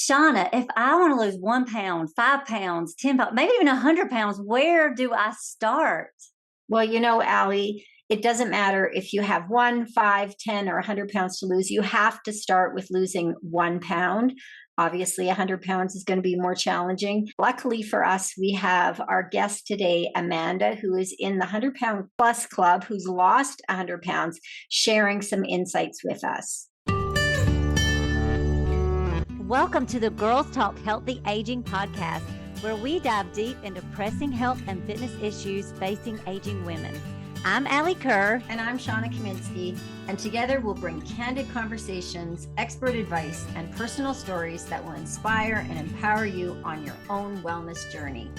Shawna, if I want to lose 1 pound, 5 pounds, 10 pounds, maybe even 100 pounds, where do I start? Well, Allie, it doesn't matter if you have 1, 5, 10, or 100 pounds to lose. You have to start with losing 1 pound. Obviously, 100 pounds is going to be more challenging. Luckily for us, we have our guest today, Amanda, who is in the 100 pound plus club, who's lost 100 pounds, sharing some insights with us. Welcome to the Girls Talk Healthy Aging podcast, where we dive deep into pressing health and fitness issues facing aging women. I'm Alli Kerr. And I'm Shawna Kaminski. And together we'll bring candid conversations, expert advice, and personal stories that will inspire and empower you on your own wellness journey.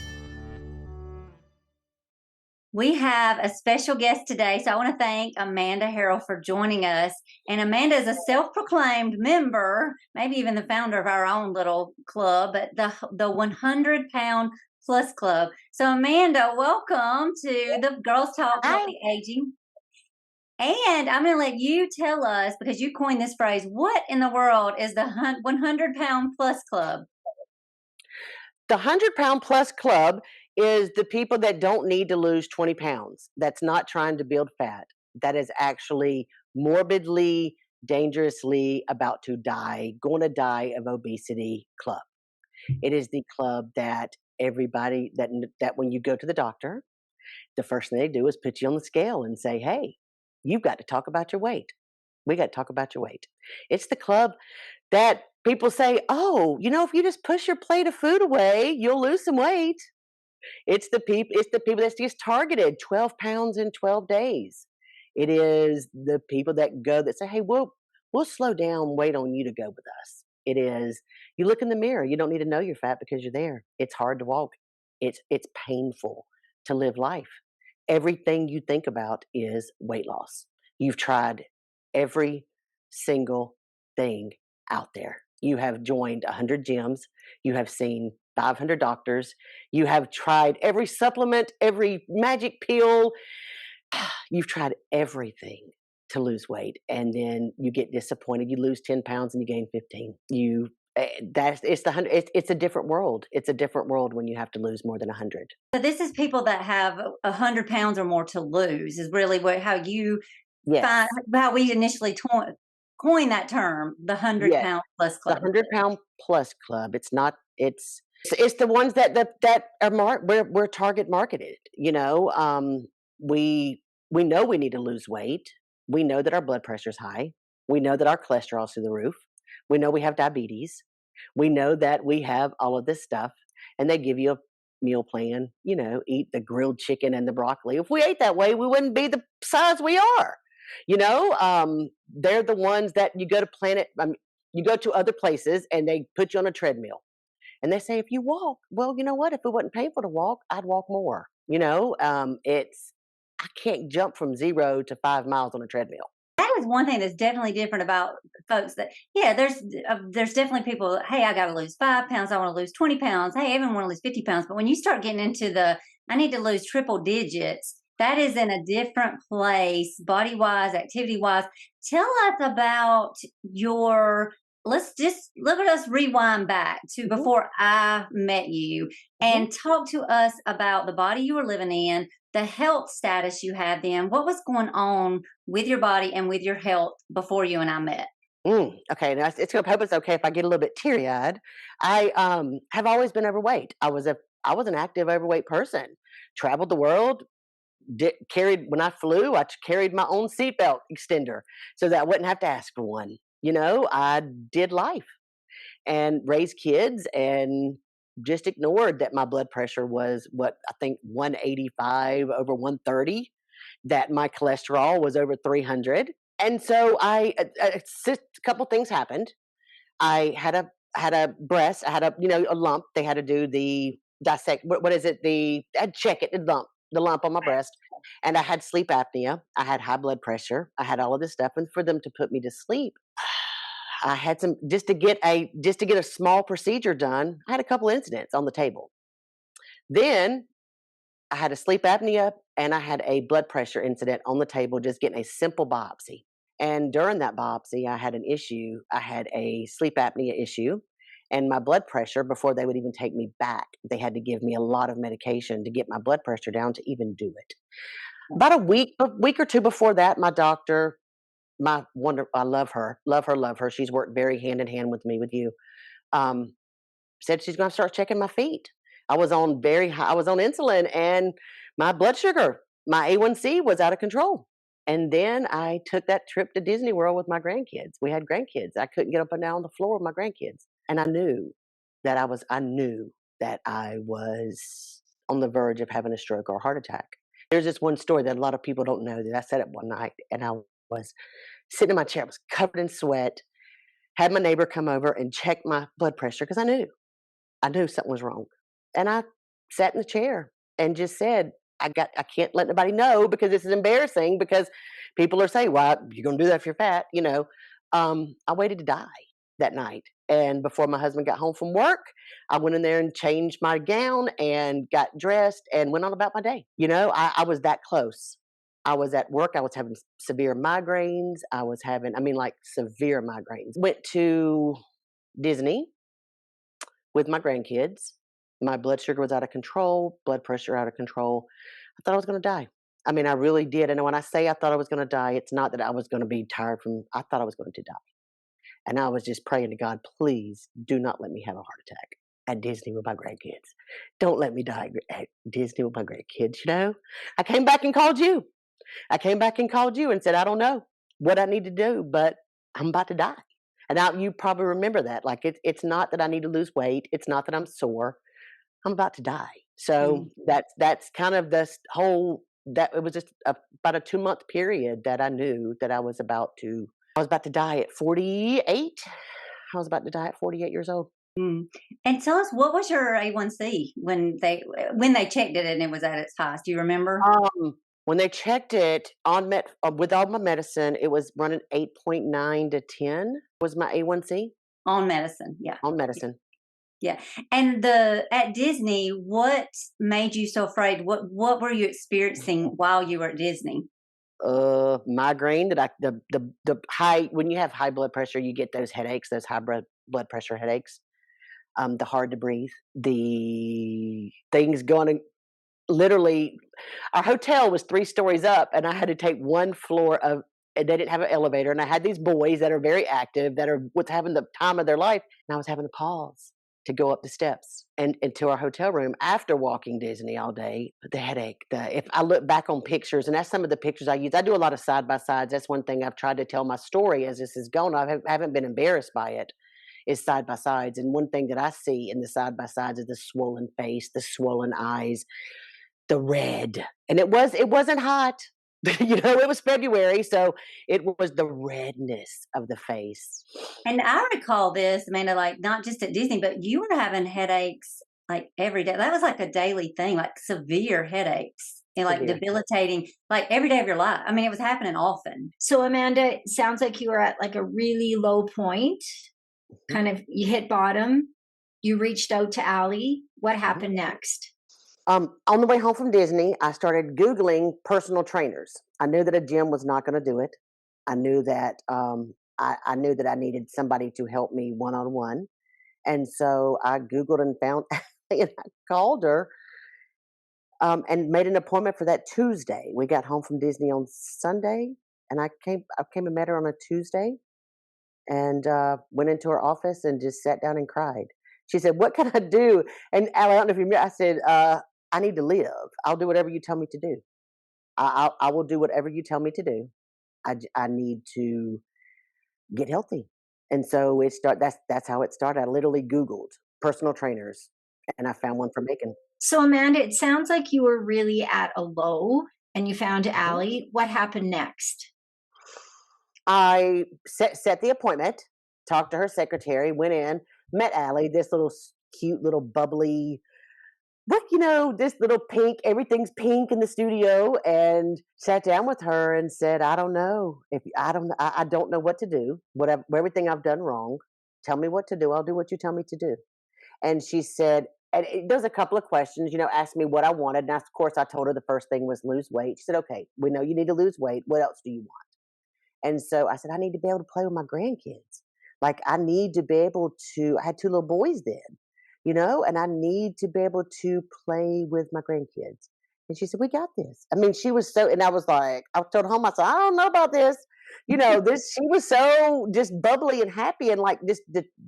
We have a special guest today, so I want to thank Amanda Harrell for joining us. And Amanda is a self-proclaimed member, maybe even the founder of our own little club, but the 100 Pound Plus Club. So Amanda, welcome to the Girls Talk Healthy Aging. And I'm going to let you tell us, because you coined this phrase, what in the world is the 100 Pound Plus Club? The 100 Pound Plus Club is the people that don't need to lose 20 pounds. That's not trying to build fat. That is actually morbidly, dangerously about to die, going to die of obesity club. It is the club that everybody, that when you go to the doctor, the first thing they do is put you on the scale and say, hey, you've got to talk about your weight. We got to talk about your weight. It's the club that people say, oh, if you just push your plate of food away, you'll lose some weight. It's the people that's just targeted 12 pounds in 12 days. It is the people that say, hey, we'll slow down, wait on you to go with us. It is, you look in the mirror, you don't need to know you're fat because you're there. It's hard to walk. It's painful to live life. Everything you think about is weight loss. You've tried every single thing out there. You have joined 100 gyms. You have seen 500 doctors. You have tried every supplement, every magic pill. You've tried everything to lose weight, and then you get disappointed. You lose 10 pounds and you gain 15. It's a different world. It's a different world when you have to lose more than 100. So this is people that have 100 pounds or more to lose. Is really how you find how we initially coined that term, the 100 Pound Plus Club. The 100 Pound Plus Club. It's not. It's the ones that are we're target marketed. We know we need to lose weight. We know that our blood pressure is high. We know that our cholesterol is through the roof. We know we have diabetes. We know that we have all of this stuff, and they give you a meal plan. Eat the grilled chicken and the broccoli. If we ate that way, we wouldn't be the size we are. They're the ones that you go to you go to other places and they put you on a treadmill. And they say, if you walk, well, you know what? If it wasn't painful to walk, I'd walk more. I can't jump from 0 to 5 miles on a treadmill. That is one thing that's definitely different about folks that, there's definitely people, hey, I got to lose 5 pounds. I want to lose 20 pounds. Hey, I even want to lose 50 pounds. But when you start getting into I need to lose triple digits, that is in a different place, body-wise, activity-wise. Tell us about let's rewind back to before I met you and talk to us about the body you were living in, the health status you had then. What was going on with your body and with your health before you and I met? Okay, now I hope it's okay if I get a little bit teary-eyed. I have always been overweight. I was an active overweight person. Traveled the world. When I flew, I carried my own seatbelt extender so that I wouldn't have to ask for one. I did life and raised kids and just ignored that my blood pressure was what I think 185 over 130, that my cholesterol was over 300. And so a couple things happened. I had a breast, I had a lump. They had to do the dissect. What is it? I'd check it, the lump on my breast. And I had sleep apnea. I had high blood pressure. I had all of this stuff. And for them to put me to sleep, I had just to get a small procedure done. I had a couple incidents on the table. Then I had a sleep apnea and I had a blood pressure incident on the table, just getting a simple biopsy. And during that biopsy, I had an issue. I had a sleep apnea issue And my blood pressure, before they would even take me back, they had to give me a lot of medication to get my blood pressure down to even do it. About a week or two before that, my doctor, I love her, love her, love her. She's worked very hand in hand with me, with you. Um, Said she's going to start checking my feet. I was on very high. I was on insulin, and my blood sugar, my A1C, was out of control. And then I took that trip to Disney World with my grandkids. We had grandkids. I couldn't get up and down on the floor with my grandkids, and I knew that I was on the verge of having a stroke or a heart attack. There's this one story that a lot of people don't know, that I said it one night, and I was sitting in my chair, I was covered in sweat, had my neighbor come over and check my blood pressure because I knew something was wrong. And I sat in the chair and just said, I can't let nobody know because this is embarrassing, because people are saying, "Why you're gonna do that if you're fat?" I waited to die that night. And before my husband got home from work, I went in there and changed my gown and got dressed and went on about my day. I was that close. I was at work. I was having severe migraines. Like severe migraines. Went to Disney with my grandkids. My blood sugar was out of control, blood pressure out of control. I thought I was going to die. I really did. And when I say I thought I was going to die, it's not that I was going to be tired I thought I was going to die. And I was just praying to God, please do not let me have a heart attack at Disney with my grandkids. Don't let me die at Disney with my grandkids. I came back and called you. And said, I don't know what I need to do, but I'm about to die. And now you probably remember that. Like it's not that I need to lose weight. It's not that I'm sore. I'm about to die. So that's kind of this whole, that it was just about a 2-month period that I knew that I was about to die at 48. I was about to die at 48 years old. Mm. And tell us, what was your A1C when they checked it and it was at its highest? Do you remember? When they checked it with all my medicine, it was running 8.9 to 10 was my A1C On medicine, yeah. on medicine. Yeah. And at Disney, what made you so afraid? What were you experiencing while you were at Disney? Migraine, the high, when you have high blood pressure, you get those headaches, those high blood pressure headaches. The hard to breathe, the things going, literally, our hotel was 3 stories up, and I had to take one floor of, and they didn't have an elevator, and I had these boys that are very active, that was having the time of their life, and I was having to pause to go up the steps and to our hotel room after walking Disney all day. But the headache, if I look back on pictures, and that's some of the pictures I use, I do a lot of side by sides. That's one thing I've tried to tell my story as this has gone. I haven't been embarrassed by it. Is side by sides, and one thing that I see in the side by sides is the swollen face, the swollen eyes, the red, and it wasn't hot. It was February, so it was the redness of the face. And I recall this, Amanda, like not just at Disney, but you were having headaches like every day. That was like a daily thing, like severe headaches and like Severe. debilitating, like every day of your life. It was happening often. So Amanda, it sounds like you were at like a really low point. Kind of, you hit bottom. You reached out to Alli. What happened next? On the way home from Disney, I started Googling personal trainers. I knew that a gym was not going to do it. I knew that I knew that I needed somebody to help me one-on-one. And so I Googled and found, and I called her and made an appointment for that Tuesday. We got home from Disney on Sunday, and I came and met her on a Tuesday, and went into her office and just sat down and cried. She said, "What can I do?" And Alli, I don't know if you remember, I said, "I need to live. I'll do whatever you tell me to do. I will do whatever you tell me to do. I need to get healthy." And so that's how it started. I literally Googled personal trainers, and I found one for Macon. So Amanda, it sounds like you were really at a low and you found Alli. What happened next? I set the appointment, talked to her secretary, went in, met Alli, this little cute little bubbly, this little pink, everything's pink in the studio, and sat down with her and said, I don't know I don't know what to do. Everything I've done wrong. Tell me what to do. I'll do what you tell me to do. And she said, and there's a couple of questions, asked me what I wanted. And of course, I told her the first thing was lose weight. She said, okay, we know you need to lose weight. What else do you want? And so I said, I need to be able to play with my grandkids. Like, I need to be able to, I had two little boys then, and I need to be able to play with my grandkids. And she said, "We got this." I mean, she was so, and I was like, I told home, I said, "I don't know about this." She was so just bubbly and happy and like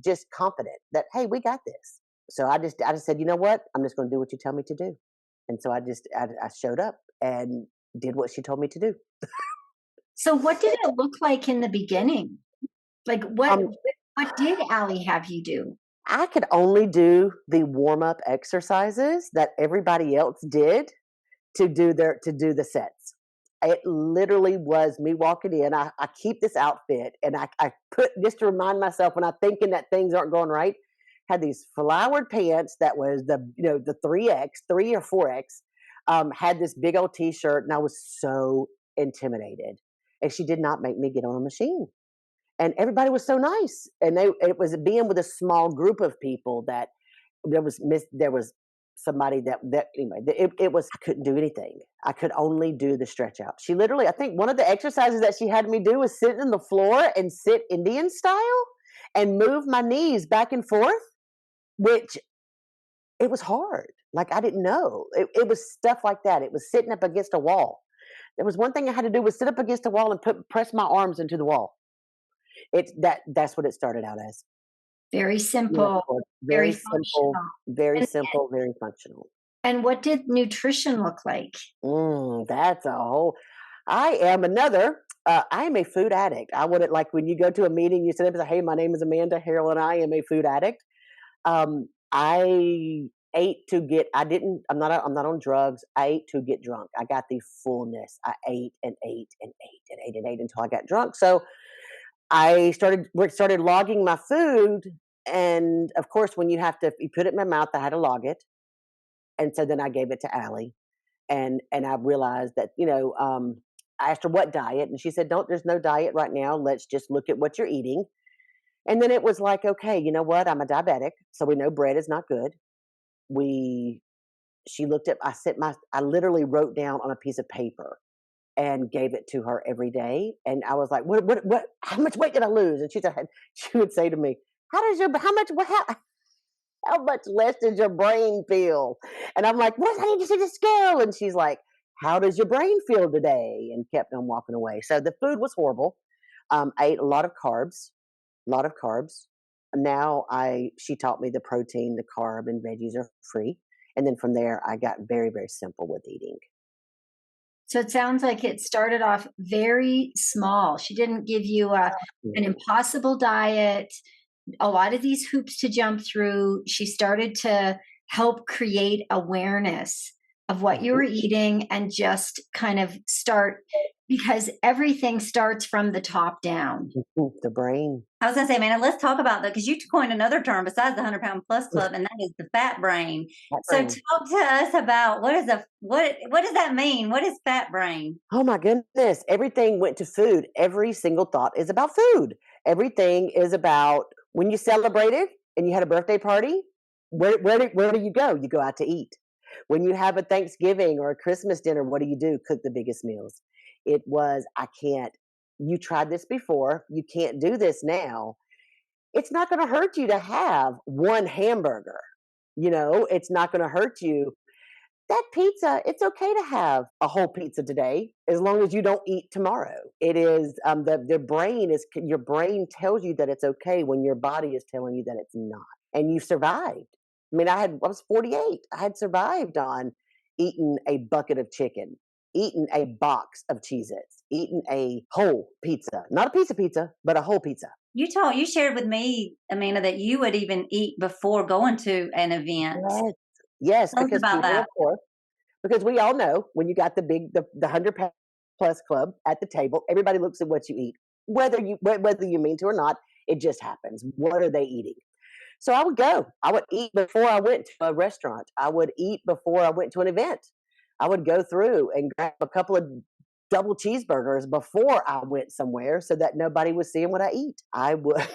just confident that, hey, we got this. So I just said, you know what? I'm just going to do what you tell me to do. And so I showed up and did what she told me to do. So what did it look like in the beginning? Like Um, what did Allie have you do? I could only do the warm up exercises that everybody else did to do the sets. It literally was me walking in. I keep this outfit and I put just to remind myself when I'm thinking that things aren't going right. Had these flowered pants that was the 3X, 3 or 4X. Had this big old T-shirt, and I was so intimidated. And she did not make me get on a machine, and everybody was so nice. And it was being with a small group of people that there was somebody that anyway, it was, I couldn't do anything. I could only do the stretch out. She literally, I think one of the exercises that she had me do was sit on the floor and sit Indian style and move my knees back and forth, which it was hard. Like, I didn't know. It was stuff like that. It was sitting up against a wall. There was one thing I had to do was sit up against a wall and press my arms into the wall. That's what it started out as. Very Yeah, simple, very very simple, functional. very And simple, very functional. what did nutrition look like? That's a whole. I am another. I am a food addict. I wouldn't like when you go to a meeting, you sit up and say, "Hey, my name is Amanda Harrell, and I am a food addict." I ate to get. I didn't. I'm not on drugs. I ate to get drunk. I got the fullness. I ate and ate and ate and ate and ate until I got drunk. So we started logging my food, and of course, when you put it in my mouth, I had to log it, and so then I gave it to Allie, and I realized that I asked her what diet, and she said, "Don't. There's no diet right now. Let's just look at what you're eating." And then it was like, okay, you know what? I'm a diabetic, so we know bread is not good. We She looked at. I literally wrote down on a piece of paper and gave it to her every day. And I was like, what, how much weight did I lose? And she would say to me, how much less does your brain feel? And I'm like, what? I need to see the scale. And she's like, how does your brain feel today? And kept on walking away. So the food was horrible. I ate a lot of carbs, a lot of carbs. Now she taught me the protein, the carb, and veggies are free. And then from there, I got very, very simple with eating. So it sounds like it started off very small. She didn't give you an impossible diet, a lot of these hoops to jump through. She started to help create awareness of what you Mhm. were eating and just kind of start, because everything starts from the top down. The brain. I was going to say, man, let's talk about that because you coined another term besides the 100 Pound Plus Club, and that is the fat brain. That So brain. talk to us about what does that mean? What is fat brain? Oh my goodness. Everything went to food. Every single thought is about food. Everything is about when you celebrated and you had a birthday party, where do you go? You go out to eat. When you have a Thanksgiving or a Christmas dinner, what do? Cook the biggest meals. It was, I can't, you tried this before, you can't do this now. It's not going to hurt you to have one hamburger. It's not going to hurt you. That pizza, it's okay to have a whole pizza today as long as you don't eat tomorrow. It is your brain tells you that it's okay when your body is telling you that it's not. And you survived. I mean, I was 48. I had survived on eating a bucket of chicken, eating a box of Cheez-Its, eating a whole pizza. Not a piece of pizza, but a whole pizza. You shared with me, Amanda, that you would even eat before going to an event. Yes. Yes, Tell us because about people, that. of course, because we all know when you got the 100 pound plus club at the table, everybody looks at what you eat, whether you mean to or not. It just happens. What are they eating? So I would go. I would eat before I went to a restaurant. I would eat before I went to an event. I would go through and grab a couple of double cheeseburgers before I went somewhere so that nobody was seeing what I eat. I would.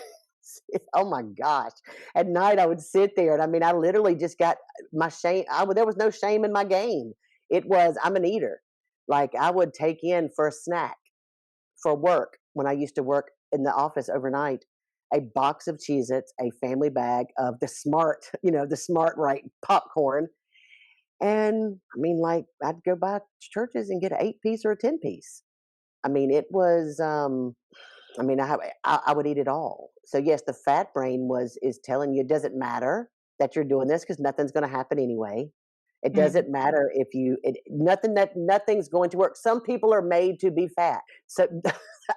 Oh my gosh. At night I would sit there and I mean I literally just got my shame. There was no shame in my game. It was, I'm an eater. Like, I would take in for a snack for work when I used to work in the office overnight. a box of Cheez-Its, a family bag of the Smart, the Smart Right popcorn. And I mean, like, I'd go by churches and get an 8-piece or a 10-piece. I mean, it was, I mean, I would eat it all. So yes, the fat brain is telling you it doesn't matter that you're doing this because nothing's going to happen anyway. It Mhm. doesn't matter if nothing's going to work. Some people are made to be fat. So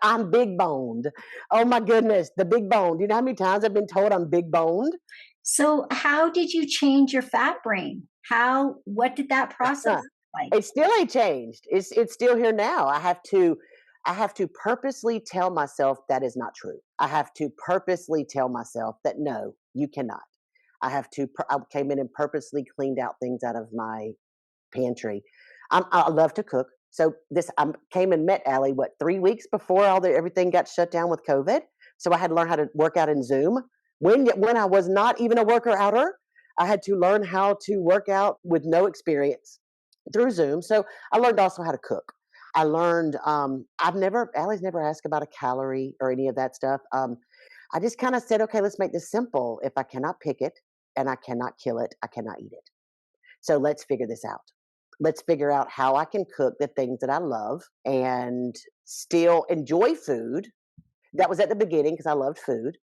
I'm big boned. Oh my goodness, the big bone. Do you know how many times I've been told I'm big boned? So how did you change your fat brain? What did that process Huh. look like? It still ain't changed. It's still here now. I have to purposely tell myself that is not true. I have to purposely tell myself that no, you cannot. I came in and purposely cleaned out things out of my pantry. I love to cook. So I came and met Allie, 3 weeks before everything got shut down with COVID. So I had to learn how to work out in Zoom. When I was not even a worker outer, I had to learn how to work out with no experience through Zoom. So I learned also how to cook. I learned, Allie's never asked about a calorie or any of that stuff. I just kind of said, okay, let's make this simple. If I cannot pick it and I cannot kill it, I cannot eat it. So let's figure this out. Let's figure out how I can cook the things that I love and still enjoy food. That was at the beginning because I loved food.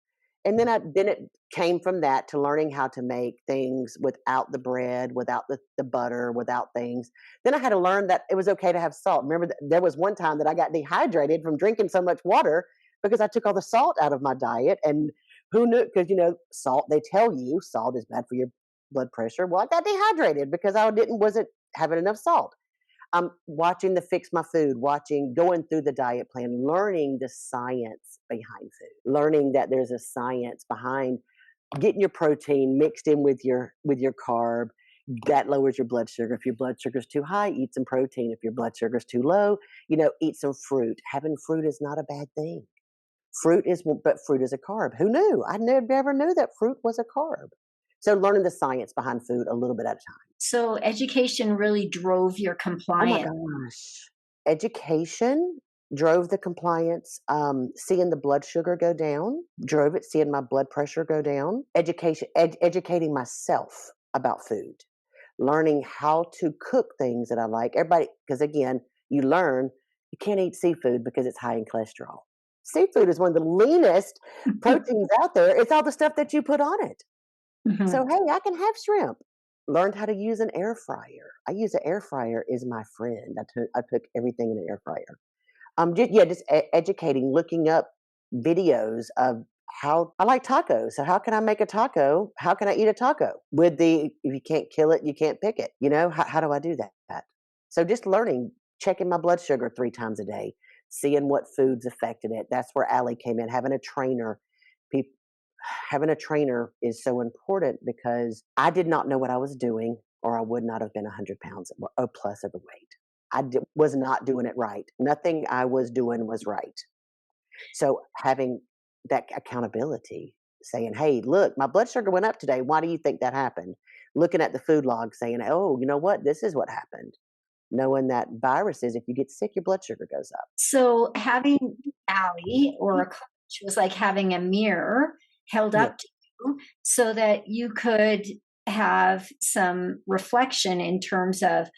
And then it came from that to learning how to make things without the bread, without the butter, without things. Then I had to learn that it was okay to have salt. Remember, there was one time that I got dehydrated from drinking so much water because I took all the salt out of my diet. And who knew? Because, salt, they tell you salt is bad for your blood pressure. Well, I got dehydrated because wasn't having enough salt. Watching the Fix My Food, going through the diet plan, learning the science behind food, learning that there's a science behind getting your protein mixed in with your carb. That lowers your blood sugar. If your blood sugar is too high, eat some protein. If your blood sugar is too low, eat some fruit. Having fruit is not a bad thing. But fruit is a carb. Who knew? I never knew that fruit was a carb. So learning the science behind food a little bit at a time. So education really drove your Oh my compliance. gosh. Education drove the compliance. Seeing the blood sugar go down drove it. Seeing my blood pressure go down. Educating myself about food. Learning how to cook things that I like. Everybody, because again, you learn you can't eat seafood because it's high in cholesterol. Seafood is one of the leanest proteins out there. It's all the stuff that you put on it. So, Mhm. hey, I can have shrimp. Learned how to use an air fryer. I use an air fryer is my friend. I cook everything in an air fryer. Just educating, looking up videos of how I like tacos. So how can I make a taco? How can I eat a taco if you can't kill it, you can't pick it. How do I do that? So just learning, checking my blood sugar 3 times a day, seeing what foods affected it. That's where Allie came in, having a trainer. People, having a trainer is so important because I did not know what I was doing, or I would not have been 100 pounds or plus overweight. Was not doing it right. Nothing I was doing was right. So having that accountability, saying, "Hey, look, my blood sugar went up today. Why do you think that happened?" Looking at the food log, saying, "Oh, you know what? This is what happened." Knowing that viruses, if you get sick, your blood sugar goes up. So having Allie or a coach was like having a mirror held Yeah. up to you so that you could have some reflection in terms of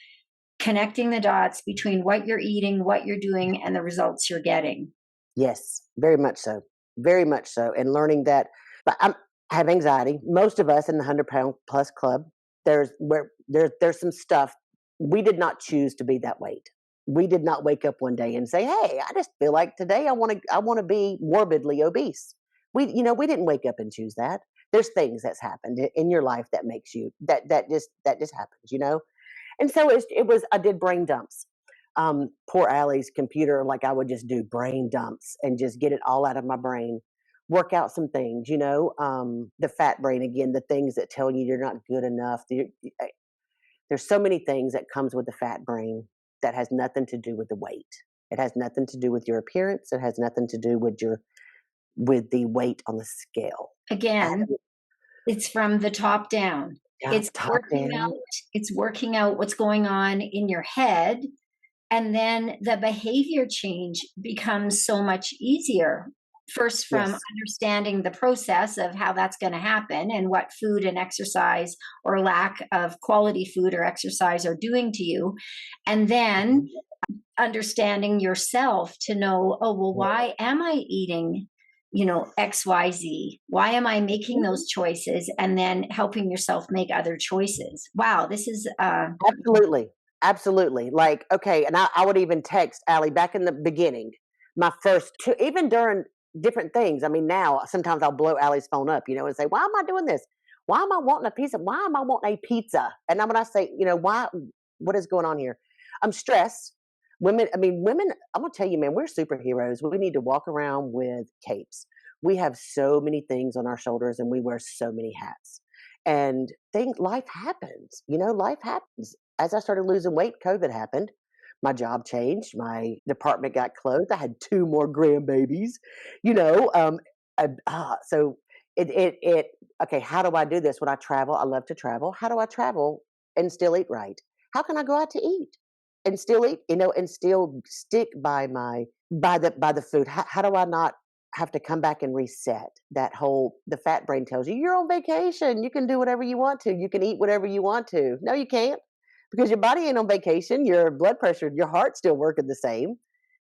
connecting the dots between what you're eating, what you're doing, and the results you're getting. Yes, very much so. Very much so. And learning that, but I have anxiety. Most of us in the 100-pound plus club, there's some stuff we did not choose to be that weight. We did not wake up one day and say, "Hey, I just feel like today I want to be morbidly obese." We didn't wake up and choose that. There's things that's happened in your life that makes you that just happens. And so I did brain dumps. Poor Allie's computer, like I would just do brain dumps and just get it all out of my brain, work out some things, the fat brain again, the things that tell you you're not good enough. There's so many things that comes with the fat brain that has nothing to do with the weight. It has nothing to do with your appearance. It has nothing to do with the weight on the scale. Again, it's from the top down. Yeah, It's top working down. out, it's working out what's going on in your head. And then the behavior change becomes so much easier. first from Yes. understanding the process of how that's going to happen and what food and exercise or lack of quality food or exercise are doing to you. And then Mhm. understanding yourself to know, oh, well, why am I eating, XYZ? Why am I making those choices? And then helping yourself make other choices. Wow, this is Absolutely. Absolutely. Like, okay, and I would even text Allie back in the beginning, my first two, even during different things. I mean, now sometimes I'll blow Allie's phone up, and say, why am I doing this? Why am I wanting a pizza? Why am I wanting a pizza? And then when I say, why, what is going on here? I'm stressed. Women, I'm gonna tell you, man, we're superheroes. We need to walk around with capes. We have so many things on our shoulders and we wear so many hats. And life happens, life happens. As I started losing weight, COVID happened. My job changed. My department got closed. I had two more grandbabies, you know. So okay, how do I do this when I travel? I love to travel. How do I travel and still eat right? How can I go out to eat and still eat, and still stick by the food? How do I not have to come back and reset that whole the fat brain tells you you're on vacation, you can do whatever you want to, you can eat whatever you want to. No, you can't, because your body ain't on vacation, your blood pressure, your heart's still working the same.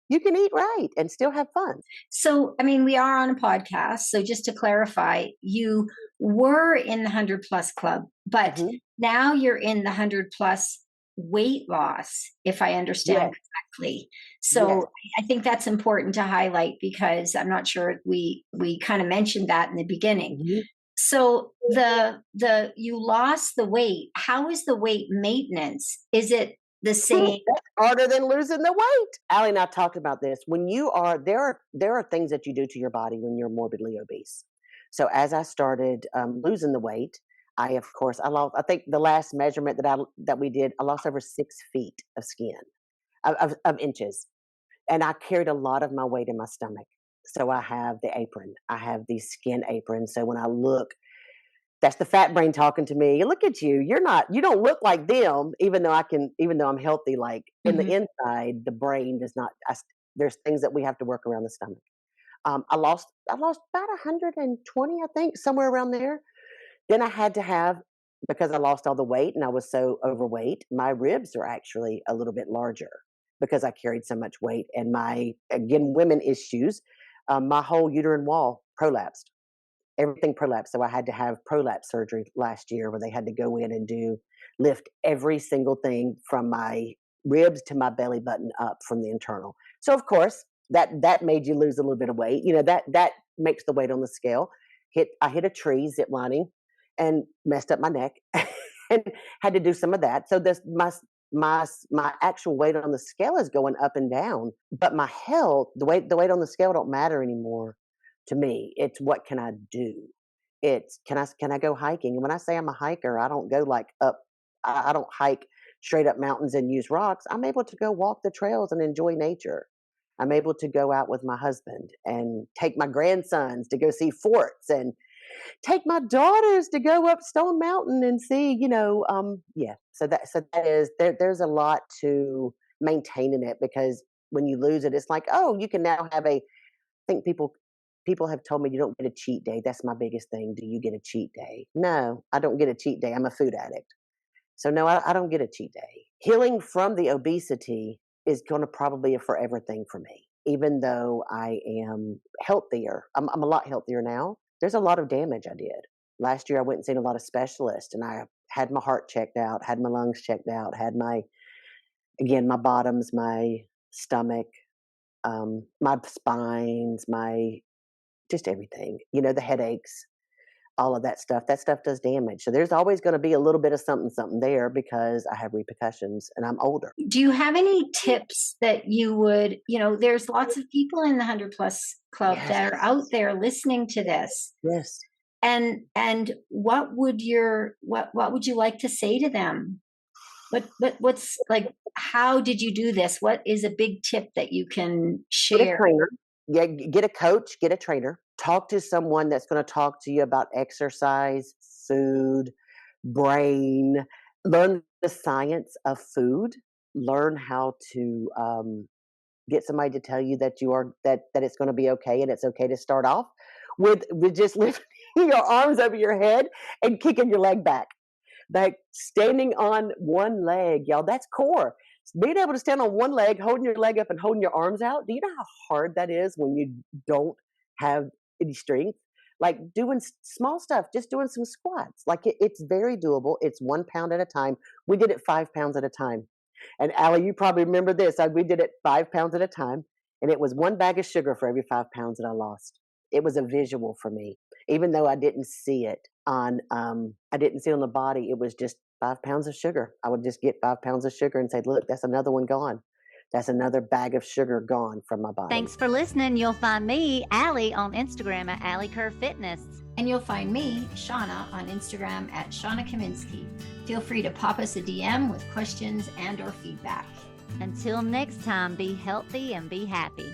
You can eat right and still have fun. so. I mean, we are on a podcast. So just to clarify, you were in the 100 plus club, but Hmm. now you're in the 100 plus weight loss, if I understand Yes. correctly. Yes. So I think that's important to highlight because I'm not sure if we kind of mentioned that in the beginning. Hmm. So the you lost the weight. How is the weight maintenance? Is it the same? That's harder than losing the weight. Allie and I talked about this. When you are there are things that you do to your body when you're morbidly obese. So as I started losing the weight, I of course I lost. I think the last measurement that we did, I lost over 6 feet of skin, of inches, and I carried a lot of my weight in my stomach. So I have the apron. I have the skin apron. So when I look, that's the fat brain talking to me. Look at you. You don't look like them, even though I'm healthy, like in the Mhm. inside, the brain does not, there's things that we have to work around the stomach. I lost about 120, I think, somewhere around there. Then I had to have, because I lost all the weight and I was so overweight, my ribs are actually a little bit larger because I carried so much weight. And again, women issues, my whole uterine wall prolapsed, everything prolapsed. So I had to have prolapse surgery last year where they had to go in and lift every single thing from my ribs to my belly button up from the internal. So of course that made you lose a little bit of weight. That makes the weight on the scale. I hit a tree zip lining and messed up my neck and had to do some of that. So this my actual weight on the scale is going up and down, but my health, the weight on the scale don't matter anymore to me. It's what can I do? It's can I go hiking? And when I say I'm a hiker, I don't go like up. I don't hike straight up mountains and use rocks. I'm able to go walk the trails and enjoy nature. I'm able to go out with my husband and take my grandsons to go see forts and take my daughters to go up Stone Mountain and see, yeah. So that is there's a lot to maintaining it, because when you lose it, it's like, oh, you can now have a, think people have told me you don't get a cheat day. That's my biggest thing. Do you get a cheat day? No, I don't get a cheat day. I'm a food addict. So no, I don't get a cheat day. Healing from the obesity is going to probably be a forever thing for me. Even though I am healthier, I'm a lot healthier now. There's a lot of damage I did. Last year I went and seen a lot of specialists, and I had my heart checked out, had my lungs checked out, had my bottoms, my stomach, my spines, my just everything, the headaches, all of that stuff. That stuff does damage. So there's always going to be a little bit of something, something there, because I have repercussions and I'm older. Do you have any tips that you would, there's lots of people in the 100 plus club Yes. that are out there listening to this. Yes. And what would you like to say to them? What's like, how did you do this? What is a big tip that you can Get a share? trainer. Yeah, get a coach, get a trainer. Talk to someone that's going to talk to you about exercise, food, brain. Learn the science of food. Learn how to get somebody to tell you that that it's going to be okay, and it's okay to start off with just lifting your arms over your head and kicking your leg back. Like standing on one leg, y'all, that's core. Being able to stand on one leg, holding your leg up and holding your arms out. Do you know how hard that is when you don't have any strength? Like doing small stuff, just doing some squats. Like it's very doable. It's 1 pound at a time. We did it 5 pounds at a time. And Alli, you probably remember this. We did it 5 pounds at a time. And it was 1 bag of sugar for every 5 pounds that I lost. It was a visual for me, even though I didn't see it on the body. It was just 5 pounds of sugar. I would just get 5 pounds of sugar and say, look, that's another one gone. That's another bag of sugar gone from my body. Thanks for listening. You'll find me, Alli, on Instagram at Alli Kerr Fitness. And you'll find me, Shawna, on Instagram at Shawna Kaminski. Feel free to pop us a DM with questions and or feedback. Until next time, be healthy and be happy.